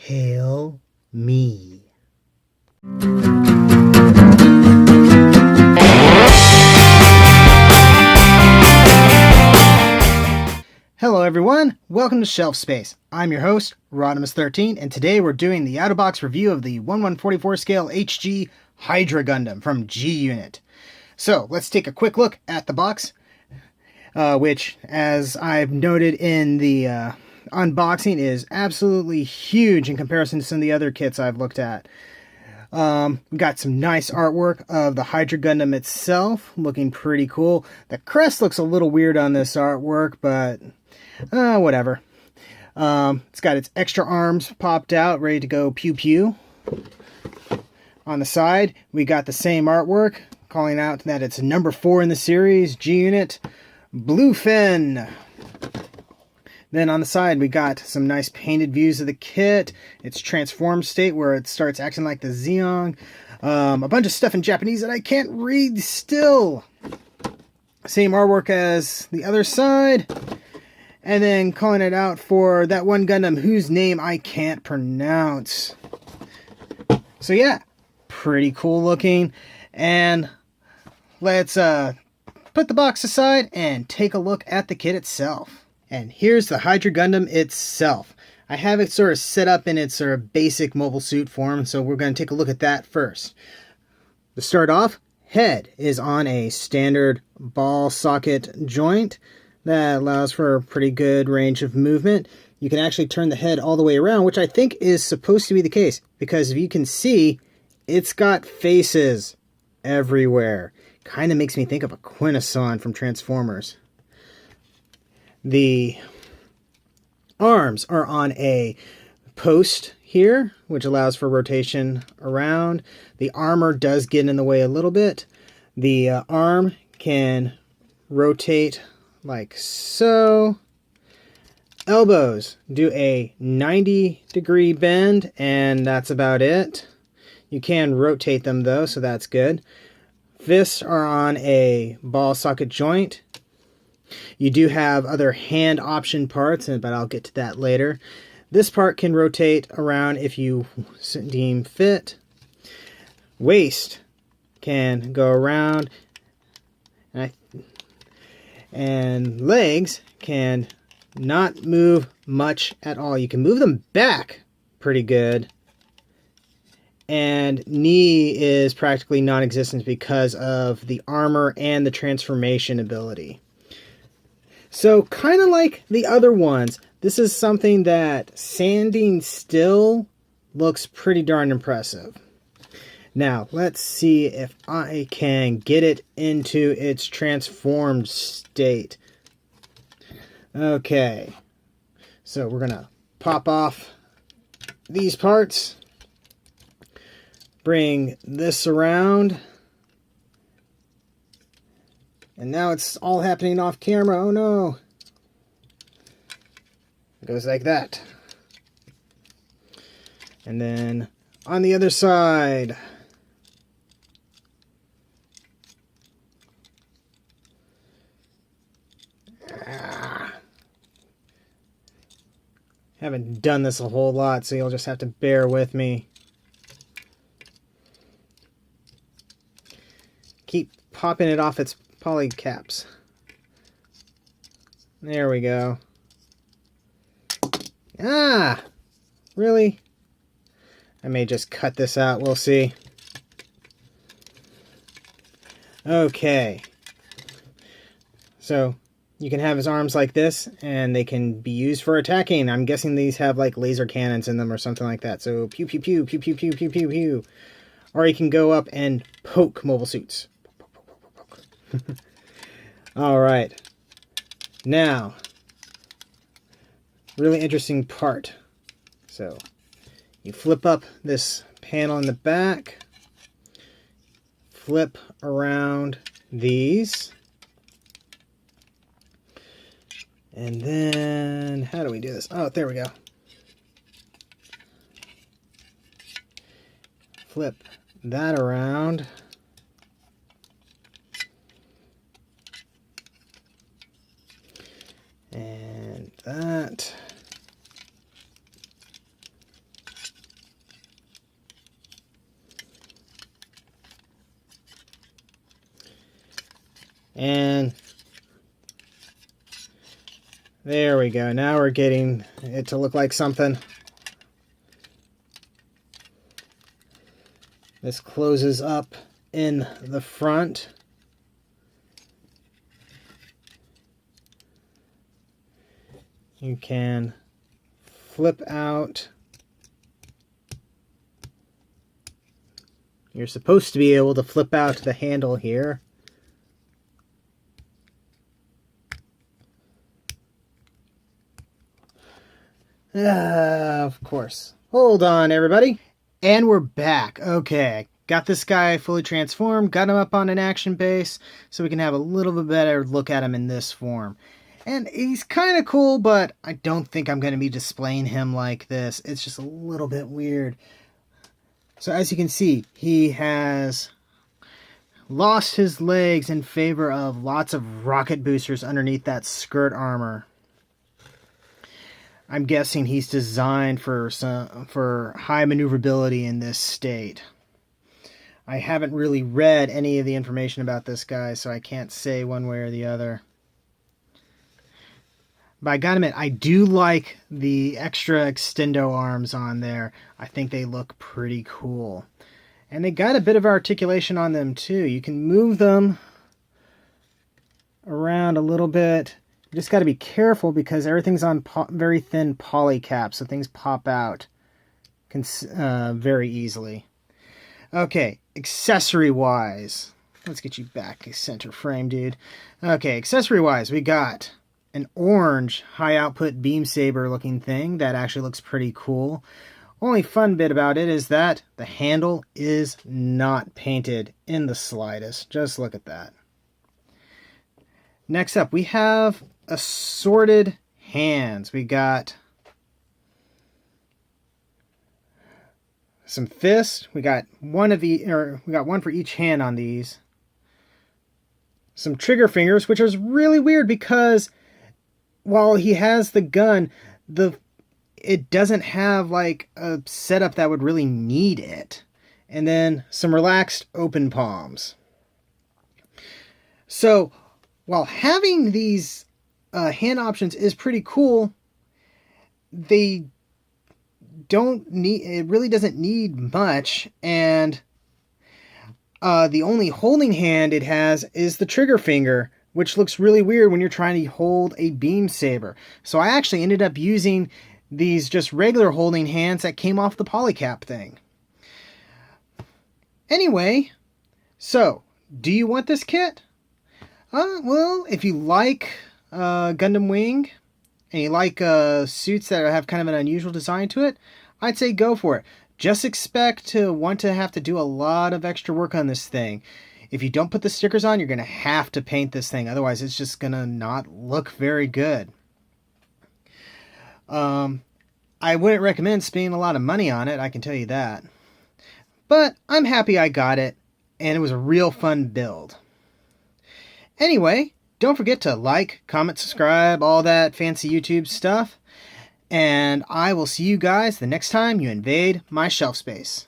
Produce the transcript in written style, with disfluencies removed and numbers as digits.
Hail me. Hello everyone, welcome to Shelf Space. I'm your host, Rodimus13, and today we're doing the out-of-box review of the 1/144 scale HG Hydra Gundam from G-Unit. So, let's take a quick look at the box, which, as I've noted in the unboxing, is absolutely huge in comparison to some of the other kits I've looked at. We got some nice artwork of the Hydra Gundam itself, looking pretty cool. The crest looks a little weird on this artwork, but whatever. It's got its extra arms popped out, ready to go pew pew. On the side, we got the same artwork, calling out that it's number 4 in the series, G-Unit, Bluefin. Then on the side, we got some nice painted views of the kit, its transformed state where it starts acting like the Zeong, a bunch of stuff in Japanese that I can't read still. Same artwork as the other side. And then calling it out for that one Gundam whose name I can't pronounce. So yeah, pretty cool looking. And let's put the box aside and take a look at the kit itself. And here's the Hydra Gundam itself. I have it sort of set up in its sort of basic mobile suit form, so we're going to take a look at that first. To start off, head is on a standard ball socket joint that allows for a pretty good range of movement. You can actually turn the head all the way around, which I think is supposed to be the case, because if you can see, it's got faces everywhere. Kind of makes me think of a Quintesson from Transformers. The arms are on a post here, which allows for rotation around. The armor does get in the way a little bit. The arm can rotate like so. Elbows do a 90-degree bend, and that's about it. You can rotate them though, so that's good. Fists are on a ball socket joint. You do have other hand option parts, but I'll get to that later. This part can rotate around if you deem fit. Waist can go around. And legs can not move much at all. You can move them back pretty good. And knee is practically non-existent because of the armor and the transformation ability. So kind of like the other ones, this is something that standing still looks pretty darn impressive. Now, let's see if I can get it into its transformed state. Okay, so we're going to pop off these parts, bring this around, and now it's all happening off camera. Oh no! It goes like that. And then on the other side. Haven't done this a whole lot, so you'll just have to bear with me. Keep popping it off its poly caps. There we go. Ah! Really? I may just cut this out, we'll see. Okay. So, you can have his arms like this, and they can be used for attacking. I'm guessing these have like laser cannons in them or something like that. So pew pew pew pew pew pew pew pew pew. Or you can go up and poke mobile suits. Alright. Now, really interesting part. So, you flip up this panel in the back. Flip around these. And then, how do we do this? Oh, there we go. Flip that around. And that. And there we go. Now we're getting it to look like something. This closes up in the front. You can flip out. You're supposed to be able to flip out the handle here. Of course. Hold on, everybody. And we're back. Okay, got this guy fully transformed, got him up on an action base, so we can have a little bit better look at him in this form. And he's kind of cool, but I don't think I'm going to be displaying him like this. It's just a little bit weird. So as you can see, he has lost his legs in favor of lots of rocket boosters underneath that skirt armor. I'm guessing he's designed for high maneuverability in this state. I haven't really read any of the information about this guy, so I can't say one way or the other. But I gotta admit, I do like the extra extendo arms on there. I think they look pretty cool. And they got a bit of articulation on them too. You can move them around a little bit. You just got to be careful because everything's on very thin poly caps, so things pop out very easily. Okay, accessory-wise. Let's get you back center frame, dude. Okay, accessory-wise, we got an orange high-output beam saber-looking thing that actually looks pretty cool. Only fun bit about it is that the handle is not painted in the slightest. Just look at that. Next up, we have assorted hands. We got some fists. We got one for each hand on these. Some trigger fingers, which is really weird because while he has the gun, it doesn't have like a setup that would really need it. And then some relaxed open palms. So while having these hand options is pretty cool, it really doesn't need much, and the only holding hand it has is the trigger finger, which looks really weird when you're trying to hold a beam saber. So I actually ended up using these just regular holding hands that came off the polycap thing. Anyway, so do you want this kit? Well, if you like Gundam Wing, and you like suits that have kind of an unusual design to it, I'd say go for it. Just expect to want to have to do a lot of extra work on this thing. If you don't put the stickers on, you're going to have to paint this thing. Otherwise, it's just going to not look very good. I wouldn't recommend spending a lot of money on it, I can tell you that. But I'm happy I got it, and it was a real fun build. Anyway, don't forget to like, comment, subscribe, all that fancy YouTube stuff. And I will see you guys the next time you invade my shelf space.